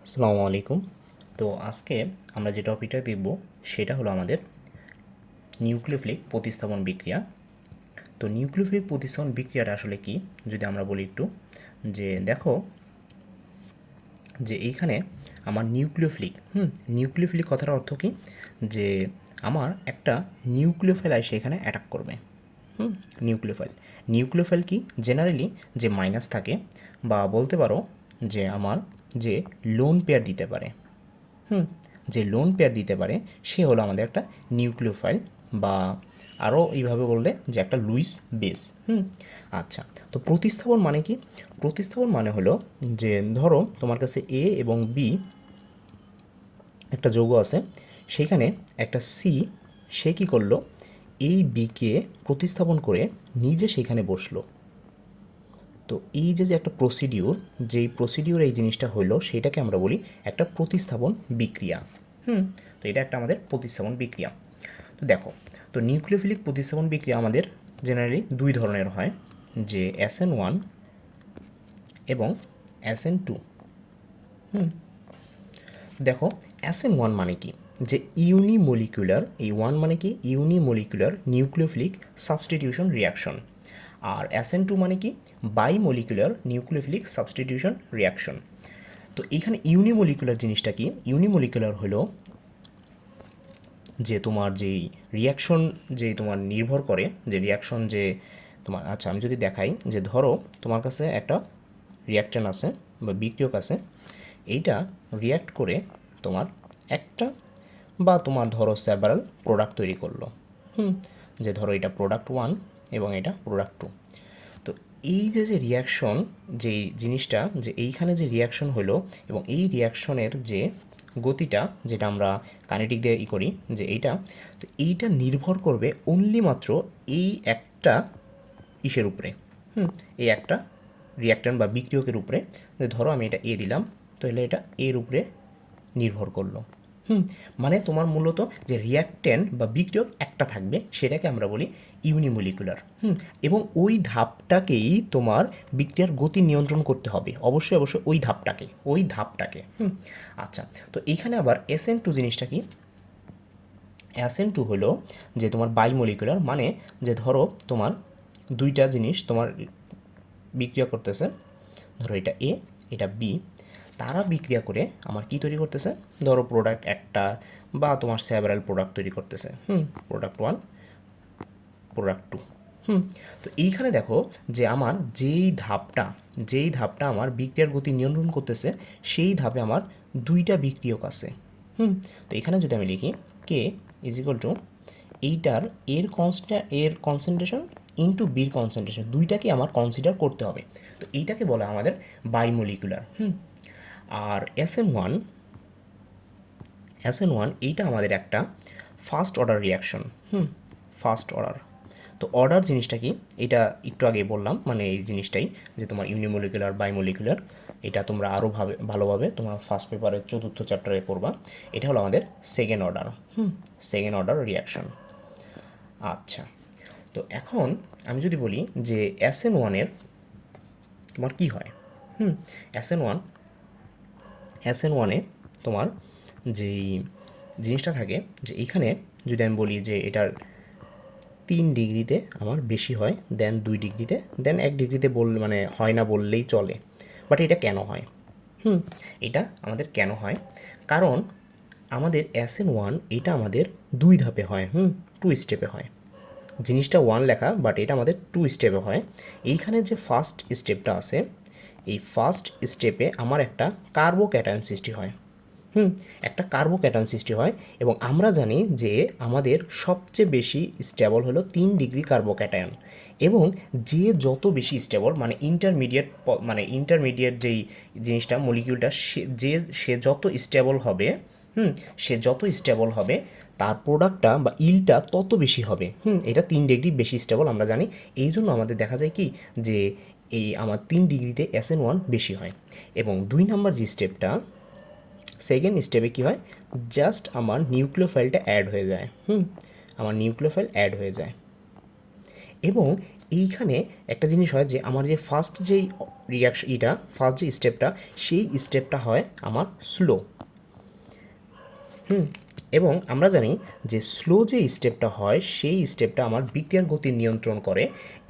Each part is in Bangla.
আসসালামু আলাইকুম। তো আজকে আমরা যে টপিকটা দেখব সেটা হলো আমাদের নিউক্লিওফিলিক প্রতিস্থাপন বিক্রিয়া। তো নিউক্লিওফিলিক প্রতিস্থাপন বিক্রিয়াটা আসলে কি যদি আমরা বলি একটু, যে দেখো যে এইখানে আমার নিউক্লিওফিলিক কথার অর্থ কি, যে আমার একটা নিউক্লিওফাইল এসে এখানে অ্যাটাক করবে। হুম নিউক্লিওফাইল নিউক্লিওফাইল কি জেনারেলি যে মাইনাস থাকে, বা বলতে পারো যে আমার যে লোন পেয়ার দিতে পারে, হুম যে লোন পেয়ার দিতে পারে সে হলো আমাদের একটা নিউক্লিওফাইল, বা আরও এইভাবে বললে যে একটা লুইস বেস। আচ্ছা, তো প্রতিস্থাপন মানে কি? প্রতিস্থাপন মানে হলো যে ধরো তোমার কাছে এ এবং বি একটা যৌগ আছে, সেখানে একটা সি, সে কী করলো, এই বিকে প্রতিস্থাপন করে নিজে সেখানে বসলো। তো এই যে যে একটা প্রসিডিউর, যেই প্রসিডিউর এই জিনিসটা হইলো সেটাকে আমরা বলি একটা প্রতিস্থাপন বিক্রিয়া। তো এটা একটা আমাদের প্রতিস্থাপন বিক্রিয়া। তো দেখো, তো নিউক্লিওফিলিক প্রতিস্থাপন বিক্রিয়া আমাদের জেনারেলি দুই ধরনের হয়, যে SN1 এবং SN2। দেখো, SN1 মানে কি, যে ইউনিমলিকুলার, এই ওয়ান মানে কি ইউনিমলিকুলার নিউক্লিওফিলিক সাবস্টিটিউশন রিয়াকশন। আর SN2 মানে কি বাইমলিকুলার নিউক্লিওফিলিক সাবস্টিটিউশন রিয়াকশন। তো এইখানে ইউনিমলিকুলার জিনিসটা কি? ইউনিমলিকুলার হলো যে তোমার যেই রিয়াকশন, যে তোমার নির্ভর করে যে রিয়াকশন, যে তোমার, আচ্ছা আমি যদি দেখাই, যে ধরো তোমার কাছে একটা রিয়াক্ট্যান্ট আছে বা বিক্রিয়ক আছে, এইটা রিয়্যাক্ট করে তোমার একটা বা তোমার ধরো সেভারাল প্রোডাক্ট তৈরি করলো। যে ধরো এটা প্রোডাক্ট ওয়ান এবং এটা প্রোডাক্ট টু। তো এই যে যে রিয়াকশন, যেই জিনিসটা, যে এইখানে যে রিয়াকশন হলো এবং এই রিয়াকশনের যে গতিটা, যেটা আমরা কাইনেটিক দিয়ে করি, যে এইটা, তো এইটা নির্ভর করবে অনলি মাত্র এই একটা ইসের উপরে, এই একটা রিয়াক্ট্যান্ট বা বিক্রিয়কের উপরে। ধরো আমি এটা দিলাম, তাহলে এটা এর উপরে নির্ভর করলো। মানে তোমার মূলত যে রিয়াক্ট্যান্ট বা বিক্রিয়ক একটা থাকবে, সেটাকে আমরা বলি ইউনিমলিকুলার। এবং ওই ধাপটাকেই তোমার বিক্রিয়ার গতি নিয়ন্ত্রণ করতে হবে, অবশ্যই অবশ্যই ওই ধাপটাকে। আচ্ছা, তো এইখানে আবার SN2 জিনিসটা কি? SN2 হলো যে তোমার বাইমলিকুলার, মানে যে ধরো তোমার দুইটা জিনিস তোমার বিক্রিয়া করতেছে, ধরো এটা এ, এটা বি, তারা বিক্রিয়া করে আমার কি তৈরি করতেছে, ধরো প্রোডাক্ট একটা বা তোমার সেভারাল প্রোডাক্ট তৈরি করতেছে। Product one, product two. তো এইখানে দেখো যে আমার যেই ধাপটা আমার বিক্রিয়ার গতি নিয়ন্ত্রণ করতেছে, সেই ধাপে আমার দুইটা বিক্রিয়ক আছে। তো এখানে যদি আমি লিখি কে ইজ ইকুয়াল টু এইটার এর কনসেন্ট্রেশন ইন্টু বির কনসেন্ট্রেশন, দুইটাকে আমার কনসিডার করতে হবে। তো এইটাকে বলা আমাদের বাইমলিকুলার। আর SN1 এইটা আমাদের একটা first order reaction. First order. তো অর্ডার জিনিসটা কি, এটা একটু আগে বললাম, মানে এই জিনিসটাই, যে তোমার ইউনিমলিকুলার বাইমলিকুলার, এটা তোমরা আরও ভালোভাবে তোমার ফার্স্ট পেপারের চতুর্থ চ্যাপ্টারে পড়বা। এটা হলো আমাদের second order. Second order reaction. আচ্ছা, তো এখন আমি যদি বলি যে SN1-এর তোমার কি হয়, এসএন ওয়ান SN1-এ তোমার যেই জিনিসটা থাকে, যে এইখানে যদি আমি বলি যে এটার 3 ডিগ্রিতে আমার বেশি হয় দেন 2 ডিগ্রিতে, দেন 1 ডিগ্রিতে বললে মানে হয় না বললেই চলে। বাট এটা কেন হয়? এটা আমাদের কেন হয়, কারণ আমাদের SN1 এটা আমাদের 2 ধাপে হয়, 2 স্টেপে হয়। জিনিসটা ওয়ান লেখা, বাট এটা আমাদের 2 স্টেপে হয়। এইখানে যে ফার্স্ট স্টেপটা আছে, এই ফার্স্ট স্টেপে আমার একটা কার্বোক্যাটায়ন সৃষ্টি হয়। একটা কার্বোক্যাটায়ন সৃষ্টি হয়, এবং আমরা জানি যে আমাদের সবচেয়ে বেশি স্টেবল হলো 3 ডিগ্রি কার্বোক্যাটায়ন। এবং যে যত বেশি স্টেবল, মানে ইন্টারমিডিয়েট যেই জিনিসটা মলিকিউলটা, সে যত স্টেবল হবে, তার প্রোডাক্টটা বা ইলটা তত বেশি হবে। এটা 3 ডিগ্রি বেশি স্টেবল আমরা জানি। এই জন্য আমাদের দেখা যায় কি, যে এই আমার 3 ডিগ্রিতে SN1 বেশি হয়। এবং 2 নম্বর যে স্টেপটা, সেকেন্ড স্টেপে কী হয়, জাস্ট আমার নিউক্লিওফাইলটা অ্যাড হয়ে যায়। আমার নিউক্লিওফাইল অ্যাড হয়ে যায়, এবং এইখানে একটা জিনিস হয় যে আমার যে ফার্স্ট যেই ফার্স্ট যে স্টেপটা, সেই স্টেপটা হয় আমার স্লো। এবং আমরা জানি যে স্লো যে স্টেপটা হয় সেই স্টেপটা আমার বিক্রিয়ার গতি নিয়ন্ত্রণ করে,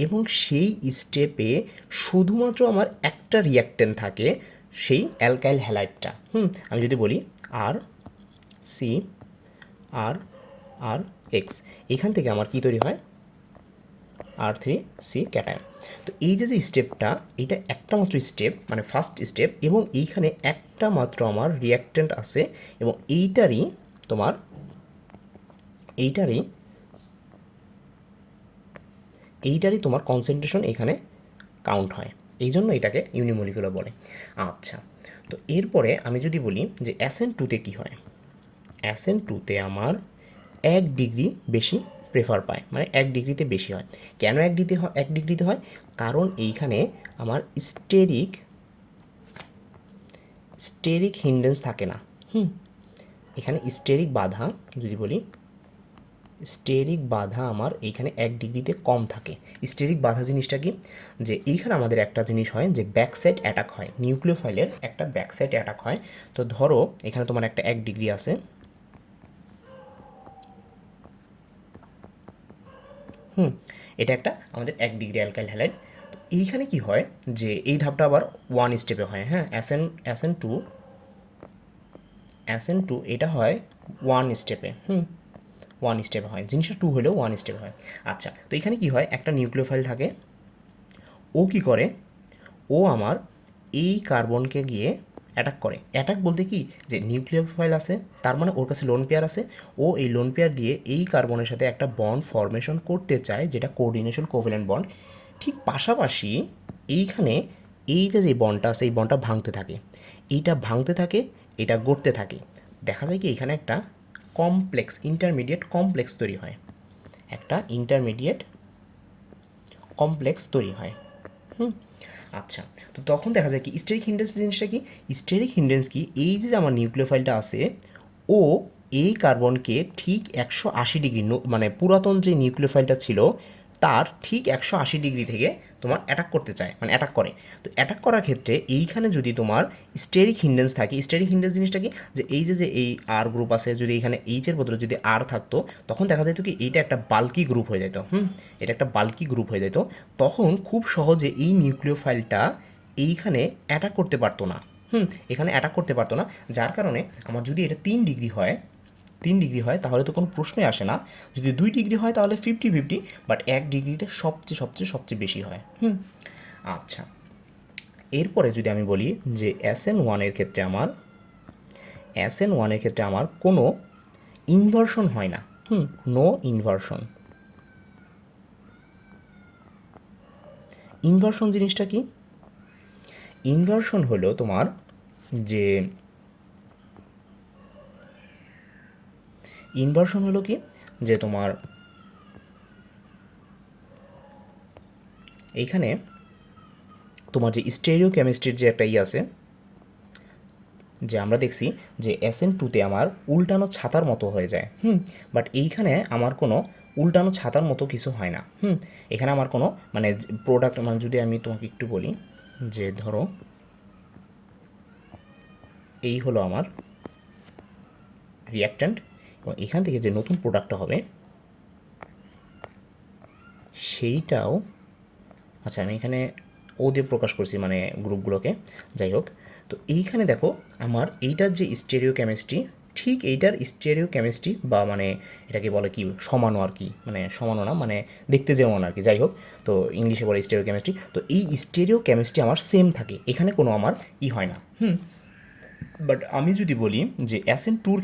এবং সেই স্টেপে শুধুমাত্র আমার একটা রিয়াক্টেন্ট থাকে, সেই অ্যালকাইল হ্যালাইডটা। আমি যদি বলি আর সি আর আর এক্স, এখান থেকে আমার কি তৈরি হয়, R3C ক্যাটায়ন। তো এই যে স্টেপটা, এইটা একটা মাত্র স্টেপ, মানে ফার্স্ট স্টেপ, এবং এইখানে একটা মাত্র আমার রিয়াক্ট্যান্ট আছে, এবং এইটারই তোমার এইটারই এইটারই তোমার কনসেন্ট্রেশন এখানে কাউন্ট হয়, এই জন্য এটাকে ইউনিমলিকুলার বলে। আচ্ছা, তো এরপরে আমি যদি বলি যে SN2-তে কী হয়, SN2-তে আমার 1 ডিগ্রি বেশি প্রেফার পায়, মানে 1 ডিগ্রিতে বেশি হয়। কেন 1 ডিগ্রিতে হয়? কারণ এইখানে আমার স্টেরিক হিন্ডেন্স থাকে না। এখানে স্টেরিক বাধা, যদি বলি স্টেরিক বাধা আমার এইখানে 1 ডিগ্রিতে কম থাকে। স্টেরিক বাধা জিনিসটা কি, যে এইখানে আমাদের একটা জিনিস হয় যে ব্যাকসাইড অ্যাটাক হয়, নিউক্লিওফাইলের একটা ব্যাকসাইড অ্যাটাক হয়। তো ধরো এখানে তোমার একটা 1 ডিগ্রি আছে, এটা একটা আমাদের 1 ডিগ্রি অ্যালকাইল হ্যালাইড। তো এইখানে কি হয় যে এই ধাপটা আবার 1 স্টেপে হয়। হ্যাঁ, SN2 এটা হয় 1 স্টেপে। 1 স্টেপে হয়, জিনিসটা 2 হলেও 1 স্টেপে হয়। আচ্ছা, তো এখানে কি হয়, একটা নিউক্লিওফাইল থাকে, ও কি করে, ও আমার এই কার্বনকে গিয়ে অ্যাটাক করে। অ্যাটাক বলতে কি, যে নিউক্লিওফাইল আছে, তার মানে ওর কাছে লোন পেয়ার আছে, ও এই লোন পেয়ার দিয়ে এই কার্বনের সাথে একটা বন্ড ফরমেশন করতে চায়, যেটা কোঅর্ডিনেশন কোভ্যালেন্ট বন্ড। ঠিক পাশাপাশি এইখানে এই যে বন্ডটা আছে, এই বন্ডটা ভাঙতে থাকে, এইটা ভাঙতে থাকে, এটা গড়তে থাকে। দেখা যায় কি এখানে একটা ইন্টারমিডিয়েট কমপ্লেক্স তৈরি হয়, একটা ইন্টারমিডিয়েট কমপ্লেক্স তৈরি হয়। আচ্ছা, তো তখন দেখা যায় কি স্টেরিক হিন্ডেন্স জিনিসটা কি, স্টেরিক হিন্ডেন্স কি, এই যে আমার নিউক্লিওফাইলটা আছে, ও এই কার্বনকে ঠিক 180 ডিগ্রি, মানে পুরাতন যে নিউক্লিওফাইলটা ছিল তার ঠিক 180 ডিগ্রি থেকে তোমার অ্যাটাক করতে চায়, মানে অ্যাটাক করে। তো অ্যাটাক করার ক্ষেত্রে এইখানে যদি তোমার স্টেরিক হিন্ডেন্স থাকে, স্টেরিক হিন্ডেন্স জিনিসটা কি, যে এই আর গ্রুপ আছে, যদি এখানে এইচের বদলে যদি আর থাকতো, তখন দেখা যেত কি এইটা একটা বাল্কি গ্রুপ হয়ে যেত। এটা একটা বাল্কি গ্রুপ হয়ে যেত, তখন খুব সহজে এই নিউক্লিওফাইলটা এইখানে অ্যাটাক করতে পারতো না। এখানে অ্যাটাক করতে পারতো না, যার কারণে আমার যদি এটা 3 ডিগ্রি হয় তাহলে তো কোনো প্রশ্নই আসে না। যদি 2 ডিগ্রি হয় তাহলে 50-50, বাট 1 ডিগ্রিতে সবচেয়ে সবচেয়ে সবচেয়ে বেশি হয়। আচ্ছা, এরপরে যদি আমি বলি যে SN1-এর ক্ষেত্রে আমার কোনো ইনভার্সন হয় না। No inversion. ইনভার্সন জিনিসটা কি, ইনভার্সন হলো তোমার যে ইনভার্সন হলো কি, যে তোমার এইখানে তোমার যে স্টেরিও কেমিস্ট্রির যে একটা আছে, যে আমরা দেখছি যে SN2-তে আমার উল্টানো ছাতার মতো হয়ে যায়। বাট এইখানে আমার কোনো উল্টানো ছাতার মতো কিছু হয় না। এখানে আমার কোনো মানে প্রোডাক্ট, মানে যদি আমি তোমাকে একটু বলি যে ধরো এই হলো আমার রিয়াক্ট্যান্ট, এবং এখান থেকে যে নতুন প্রোডাক্টটা হবে সেইটাও, আচ্ছা আমি এখানে ও দিয়ে প্রকাশ করছি মানে গ্রুপগুলোকে, যাই হোক। তো এইখানে দেখো আমার এইটার যে স্টেরিও কেমিস্ট্রি, ঠিক এইটার স্টেরিও কেমিস্ট্রি, বা মানে এটাকে বলে কি সমানো আর কি, মানে সমানো না, মানে দেখতে যেমন আর কি, যাই হোক। তো ইংলিশে বলে স্টেরিও কেমিস্ট্রি। তো এই স্টেরিও কেমিস্ট্রি আমার সেম থাকে, এখানে কোনো আমার হয় না। বাট আমি যদি বলি যে SN2-র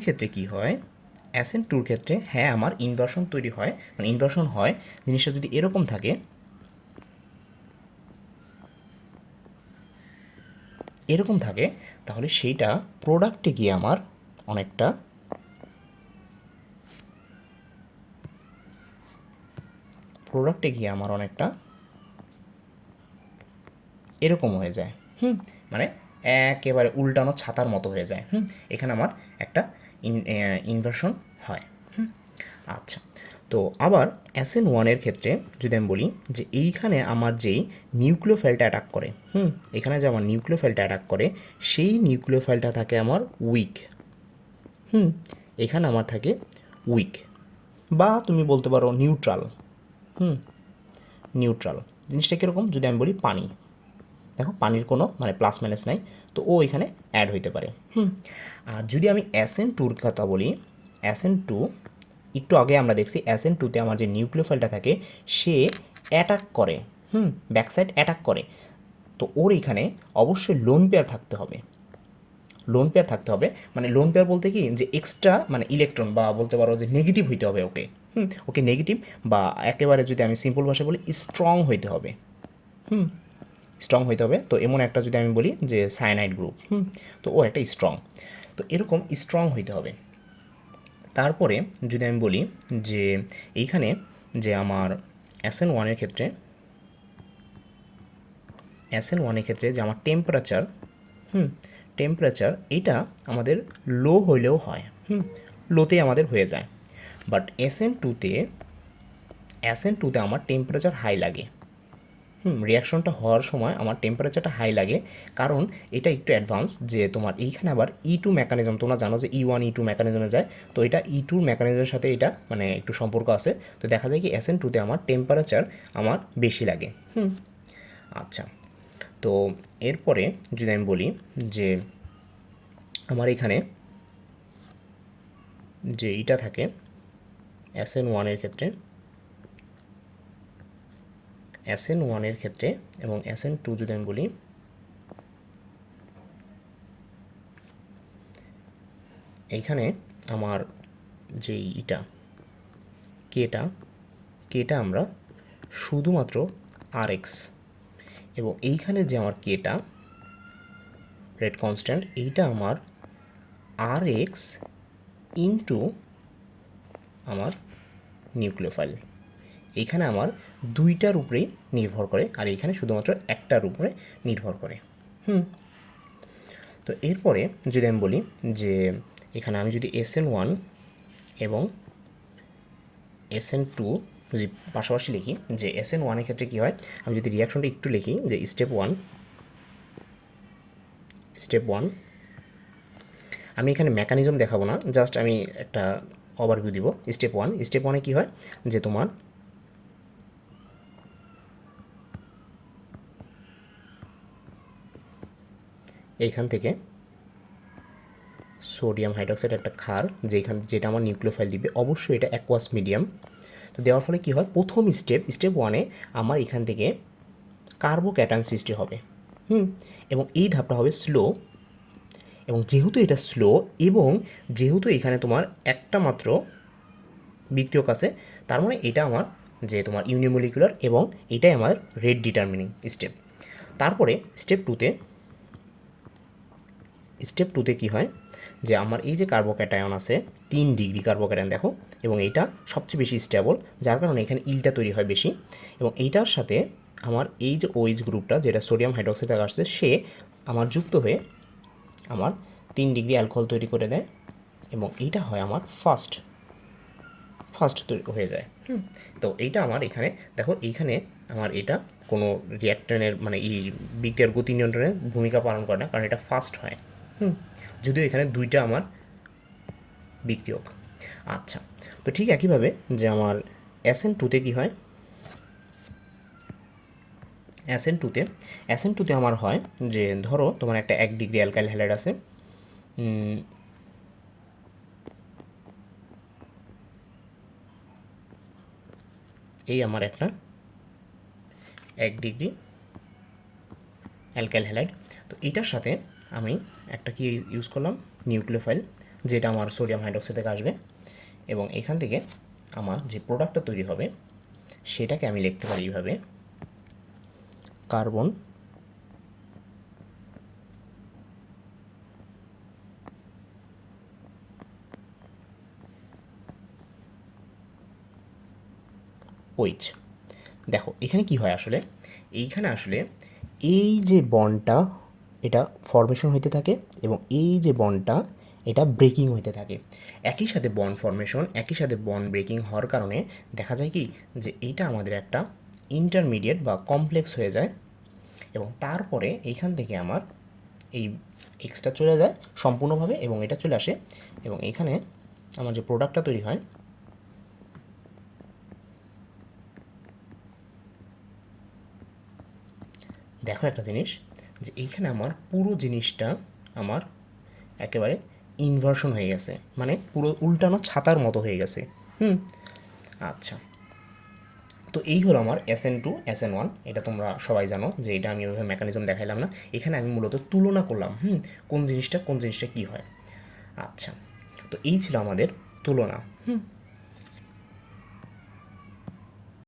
ক্ষেত্রে কী হয়, SN2-র ক্ষেত্রে হ্যাঁ আমার ইনভার্সন তৈরি হয়, মানে ইনভার্সন হয়, জিনিসটা যদি এরকম থাকে তাহলে সেইটা প্রোডাক্টে গিয়ে আমার অনেকটা এরকম হয়ে যায়। মানে একেবারে উল্টানো ছাতার মতো হয়ে যায়। এখানে আমার একটা ইনভার্সন হয়। আচ্ছা, তো আবার SN1 ক্ষেত্রে যদি আমি বলি যে এইখানে আমার যেই নিউক্লিওফাইলটা অ্যাটাক করে, এখানে যে আমার নিউক্লিওফাইলটা অ্যাটাক করে সেই নিউক্লিওফাইলটা থাকে আমার উইক। এখানে আমার থাকে উইক, বা তুমি বলতে পারো নিউট্রাল। নিউট্রাল জিনিসটা কীরকম, যদি আমি বলি পানি, দেখো পানির কোনো মানে প্লাস মাইনাস নাই, তো ও এখানে অ্যাড হইতে পারে। আর যদি আমি SN2 কথা বলি, SN2 একটু আগে আমরা দেখছি SN2-তে আমার যে নিউক্লিওফাইলটা থাকে সে অ্যাটাক করে, ব্যাকসাইড অ্যাটাক করে, তো ওর এখানে অবশ্যই লোন পেয়ার থাকতে হবে। লোন পেয়ার থাকতে হবে মানে লোন পেয়ার বলতে কি যে এক্সট্রা মানে ইলেকট্রন বা বলতে পারো যে নেগেটিভ হইতে হবে ওকে। ওকে নেগেটিভ বা একেবারে যদি আমি সিম্পল ভাষায় বলি স্ট্রং হইতে হবে। স্ট্রং হইতে হবে। তো এমন একটা যদি আমি বলি যে সায়ানাইড গ্রুপ, তো ও একটা স্ট্রং, তো এরকম স্ট্রং হইতে হবে। তারপরে যদি আমি বলি যে এইখানে যে আমার SN1 ক্ষেত্রে যে আমার টেম্পারেচার এটা আমাদের লো হইলেও হয়, লোতে আমাদের হয়ে যায়। বাট SN2-তে আমার টেম্পারেচার হাই লাগে। রিয়াকশনটা হওয়ার সময় আমার টেম্পারেচারটা হাই লাগে, কারণ এটা একটু অ্যাডভান্স, যে তোমার এইখানে আবার E2 মেকানিজম, তোমরা জানো যে E1 E2 মেকানিজমে যায়, তো এটা E2 মেকানিজমের সাথে এটা মানে একটু সম্পর্ক আছে। তো দেখা যায় কি SN2-তে আমার টেম্পারেচার আমার বেশি লাগে। আচ্ছা, তো এরপরে যদি আমি বলি যে আমার এখানে যে এটা থাকে SN1 ক্ষেত্রে এবং SN2 যদি আমি বলি, এইখানে আমার যে কেটা আমরা শুধুমাত্র RX, এবং এইখানে যে আমার কেটা রেট কনস্ট্যান্ট, এইটা আমার RX ইন্টু আমার নিউক্লিওফাইল। এইখানে আমার দুইটার উপরেই নির্ভর করে, আর এইখানে শুধুমাত্র একটার উপরে নির্ভর করে। তো এরপরে যদি আমি বলি যে এখানে আমি যদি SN1 এবং SN2 যদি পাশাপাশি লিখি, যে SN1 ক্ষেত্রে কী হয়, আমি যদি রিয়াকশনটা একটু লিখি যে স্টেপ ওয়ান, আমি এখানে মেকানিজম দেখাবো না, জাস্ট আমি একটা ওভারভিউ দিব। স্টেপ ওয়ানে কী হয় যে তোমার এইখান থেকে সোডিয়াম হাইড্রোক্সাইড একটা ক্ষার যেটা আমার নিউক্লিওফাইল দিবে, অবশ্যই এটা অ্যাকোয়াস মিডিয়াম। তো দেওয়ার ফলে কী হয়, প্রথম স্টেপ ওয়ানে আমার এখান থেকে কার্বোক্যাটায়ন সৃষ্টি হবে, এবং এই ধাপটা হবে স্লো, এবং যেহেতু এটা স্লো এবং যেহেতু এখানে তোমার একটা মাত্র বিক্রিয়ক আছে, তার মানে এটা আমার যে তোমার ইউনিমলিকুলার, এবং এটাই আমার রেট ডিটারমিনিং স্টেপ। তারপরে স্টেপ টুতে কী হয় যে আমার এই যে কার্বোক্যাটায়ন আছে 3 ডিগ্রি কার্বোক্যাটায়ন দেখো, এবং এইটা সবচেয়ে বেশি স্টেবল, যার কারণে এখানে ইলটা তৈরি হয় বেশি, এবং এইটার সাথে আমার এই যে OH গ্রুপটা যেটা সোডিয়াম হাইড্রোক্সাইড আসছে, সে আমার যুক্ত হয়ে আমার 3 ডিগ্রি অ্যালকোহল তৈরি করে দেয়, এবং এইটা হয় আমার ফার্স্ট তৈরি হয়ে যায়। তো এইটা আমার এখানে দেখো, এইখানে আমার এটা কোনো রিয়াক্টরের মানে এই বিক্রিয়ার গতি নিয়ন্ত্রণের ভূমিকা পালন করে না, কারণ এটা ফার্স্ট হয়। যদিও এখানে দুইটা আমার বিক্রিয়ক। আচ্ছা, তো ঠিক একইভাবে যে আমার SN2-তে কী হয়, SN2-তে আমার হয় যে ধরো তোমার একটা 1 ডিগ্রি অ্যালকাইল হ্যালাইড আছে, এই আমার একটা 1 ডিগ্রি অ্যালকাইল হ্যালাইড। তো এটার সাথে আমি একটা কি ইউজ করলাম, নিউক্লিওফাইল, যেটা আমার সোডিয়াম হাইড্রোক্সাইড থেকে আসবে, এবং এখান থেকে আমার যে প্রোডাক্টটা তৈরি হবে সেটাকে আমি লিখতে পারি এইভাবে, কার্বন OH। দেখো এখানে কি হয় আসলে, এইখানে আসলে এই যে বন্ডটা এটা ফরমেশন হইতে থাকে, এবং এই যে বন্ডটা এটা ব্রেকিং হইতে থাকে। একই সাথে বন্ড ফর্মেশন, একই সাথে বন্ড ব্রেকিং হওয়ার কারণে দেখা যায় কি যে এইটা আমাদের একটা ইন্টারমিডিয়েট বা কমপ্লেক্স হয়ে যায়, এবং তারপরে এইখান থেকে আমার এই এক্সটা চলে যায় সম্পূর্ণভাবে এবং এটা চলে আসে, এবং এখানে আমার যে প্রোডাক্টটা তৈরি হয়, দেখো একটা জিনিস, যে এইখানে আমার পুরো জিনিসটা আমার একেবারে ইনভার্সন হয়ে গেছে, মানে পুরো উল্টানো ছাতার মতো হয়ে গেছে। হুম। আচ্ছা, তো এই হলো আমার SN2 SN1, এটা তোমরা সবাই জানো যে এটা আমি ওইভাবে মেকানিজম দেখাইলাম না, এখানে আমি মূলত তুলনা করলাম কোন জিনিসটা কী হয়। আচ্ছা, তো এই ছিল আমাদের তুলনা।